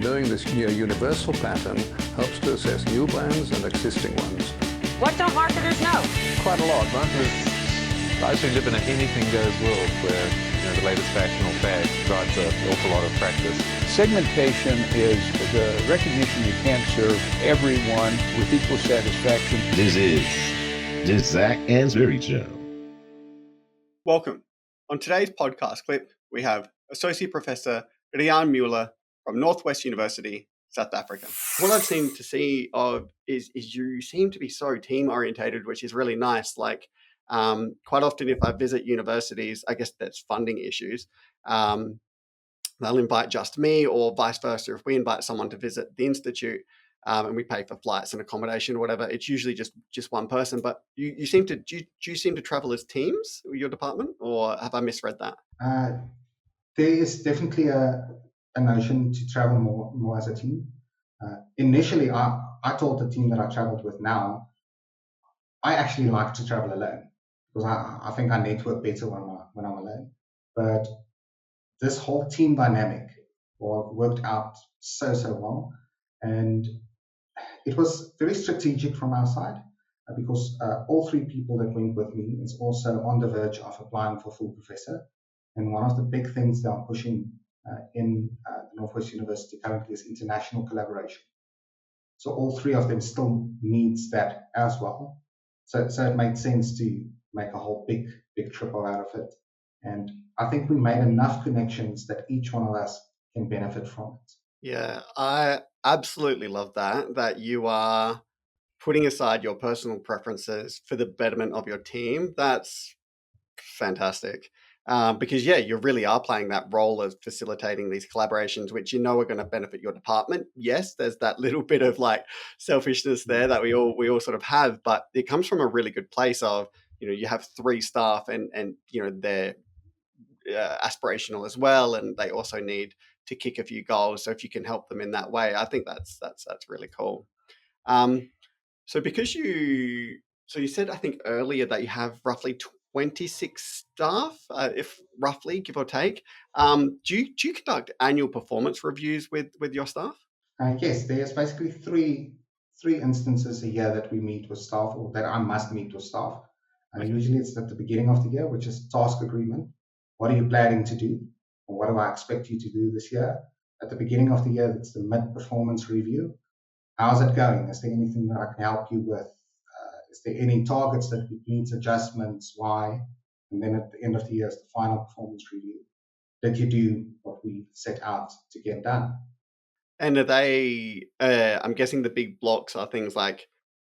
Knowing this near universal pattern helps to assess new brands and existing ones. What don't marketers know? Quite a lot, don't you? I actually live in an anything-goes world where the latest fashion or fad drives an awful lot of practice. Segmentation is the recognition you can't serve everyone with equal satisfaction. This is the Zac Anesbury Show. Welcome. On today's podcast clip, we have Associate Professor Müller from Northwest University, South Africa. What I've seemed to see is you seem to be so team-orientated, which is really nice. Like, quite often if I visit universities, I guess that's funding issues, they'll invite just me, or vice versa. If we invite someone to visit the institute and we pay for flights and accommodation or whatever, it's usually just one person. But you seem to, do you seem to travel as teams, your department, or have I misread that? There is definitely a notion to travel more as a team. Initially, I told the team that I traveled with now, I actually like to travel alone because I think I network better when I'm alone. But this whole team dynamic worked out so well, and it was very strategic from our side because all three people that went with me is also on the verge of applying for full professor. And one of the big things that I'm pushing in Northwest University currently is international collaboration. So all three of them still needs that as well. So it made sense to make a whole big trip out of it. And I think we made enough connections that each one of us can benefit from it. Yeah, I absolutely love that you are putting aside your personal preferences for the betterment of your team. That's fantastic. Because you really are playing that role of facilitating these collaborations, which are going to benefit your department. Yes, there's that little bit of like selfishness there that we all sort of have, but it comes from a really good place of, you have three staff and they're aspirational as well, and they also need to kick a few goals. So if you can help them in that way, I think that's really cool. So because you said, I think earlier, that you have roughly 26 staff, if roughly, give or take. Do you conduct annual performance reviews with your staff? Yes, there's basically three instances a year that we meet with staff, or that I must meet with staff. Okay. Usually it's at the beginning of the year, which is task agreement. What are you planning to do? Or what do I expect you to do this year? At the beginning of the year, it's the mid-performance review. How's it going? Is there anything that I can help you with? Is there any targets that needs adjustments? Why? And then at the end of the year is the final performance review. Did you do what we set out to get done? And are they, I'm guessing the big blocks are things like,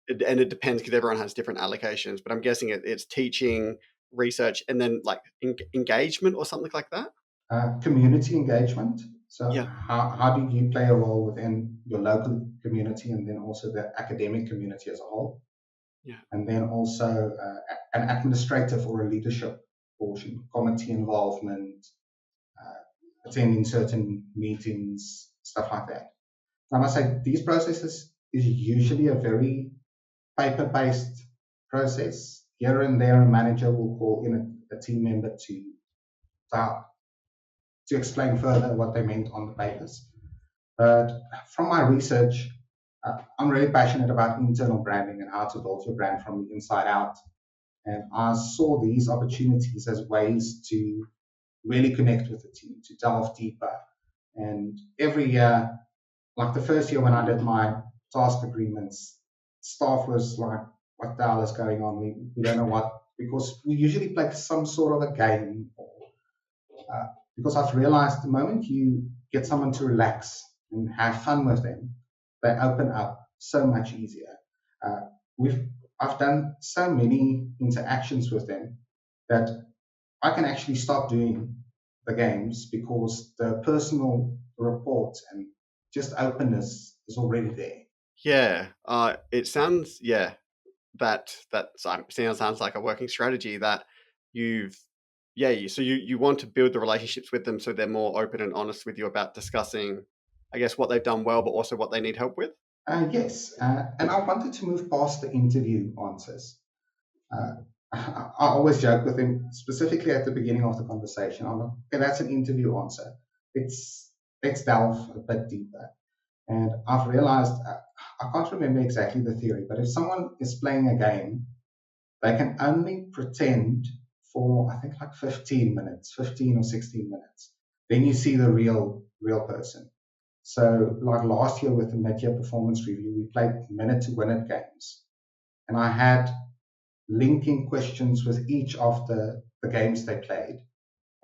and it depends because everyone has different allocations, but I'm guessing it's teaching, research, and then like engagement or something like that? Community engagement. So how do you play a role within your local community and then also the academic community as a whole? Yeah. And then also an administrative or a leadership portion, committee involvement, attending certain meetings, stuff like that. I must say, these processes is usually a very paper-based process. Here and there, a manager will call in a team member to explain further what they meant on the papers. But from my research, I'm really passionate about internal branding and how to build your brand from the inside out. And I saw these opportunities as ways to really connect with the team, to delve deeper. And every year, like the first year when I did my task agreements, staff was like, what the hell is going on? We don't know what, because we usually play some sort of a game. Because I've realized the moment you get someone to relax and have fun with them, they open up so much easier. I've done so many interactions with them that I can actually stop doing the games because the personal rapport and just openness is already there. Yeah, it sounds that sounds like a working strategy that you want to build the relationships with them so they're more open and honest with you about discussing, I guess, what they've done well, but also what they need help with. Yes, and I wanted to move past the interview answers. I always joke with them, specifically at the beginning of the conversation. I'm like, okay, that's an interview answer. It's let's delve a bit deeper. And I've realized, I can't remember exactly the theory, but if someone is playing a game, they can only pretend for, I think, like 15 or 16 minutes. Then you see the real person. So like last year with the mid-year performance review, we played minute-to-win-it games. And I had linking questions with each of the games they played.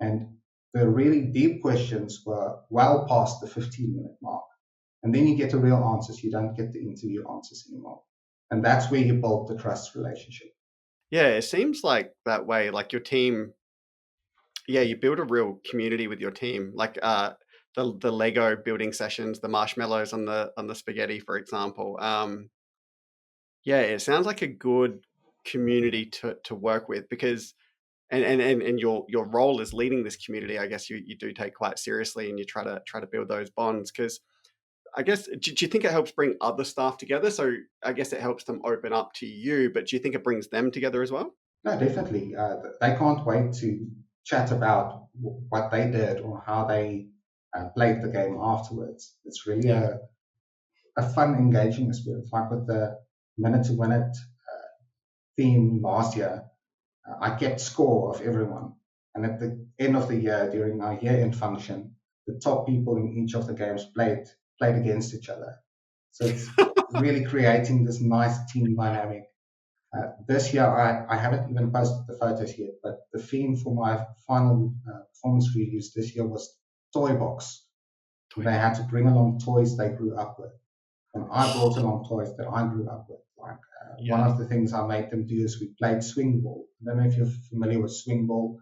And the really deep questions were well past the 15-minute mark. And then you get the real answers. You don't get the interview answers anymore. And that's where you build the trust relationship. Yeah, it seems like that way, like your team, you build a real community with your team. Like the Lego building sessions, the marshmallows on the spaghetti, for example. It sounds like a good community to work with, because and your role as leading this community, I guess you do take quite seriously, and you try to build those bonds, because I guess, do you think it helps bring other staff together? So I guess it helps them open up to you, but do you think it brings them together as well? No, definitely. They can't wait to chat about what they did or how they played the game afterwards. It's really a fun, engaging experience. Like with the minute-to-win-it theme last year, I kept score of everyone. And at the end of the year, during our year-end function, the top people in each of the games played against each other. So it's really creating this nice team dynamic. This year, I haven't even posted the photos yet, but the theme for my final performance reviews this year was Toy Box. They had to bring along toys they grew up with. And I brought along toys that I grew up with. Like one of the things I made them do is we played swing ball. I don't know if you're familiar with swing ball.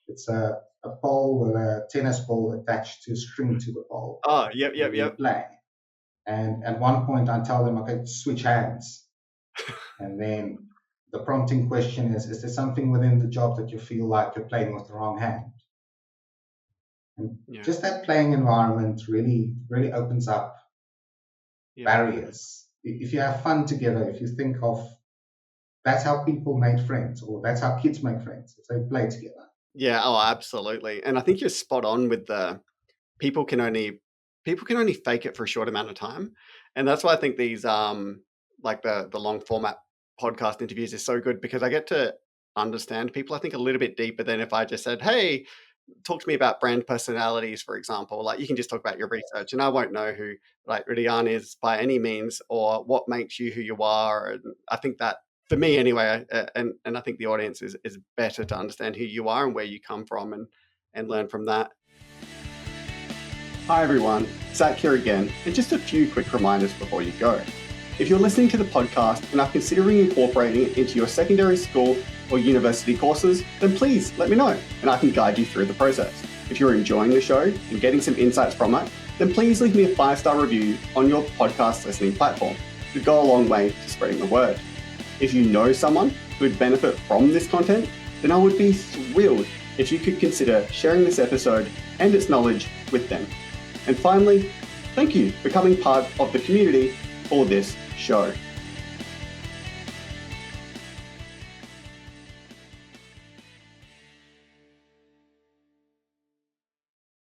It's a pole with a tennis ball attached to a string to the pole. Oh, yep. Play. And at one point I tell them, okay, switch hands. And then the prompting question is there something within the job that you feel like you're playing with the wrong hand? And just that playing environment really, really opens up barriers. If you have fun together, if you think of, that's how people make friends, or that's how kids make friends, if they play together. Yeah, oh, absolutely. And I think you're spot on with the people can only fake it for a short amount of time. And that's why I think these like the long format podcast interviews is so good, because I get to understand people, I think, a little bit deeper than if I just said, hey, talk to me about brand personalities, for example. Like, you can just talk about your research and I won't know who like Ridian is by any means, or what makes you who you are. And I think that, for me anyway, and I think the audience is better to understand who you are and where you come from, and learn from that. Hi everyone, Zac here again, and just a few quick reminders before you go. If you're listening to the podcast and are considering incorporating it into your secondary school or university courses, then please let me know and I can guide you through the process. If you're enjoying the show and getting some insights from it, then please leave me a 5-star review on your podcast listening platform. It would go a long way to spreading the word. If you know someone who would benefit from this content, then I would be thrilled if you could consider sharing this episode and its knowledge with them. And finally, thank you for becoming part of the community for this show.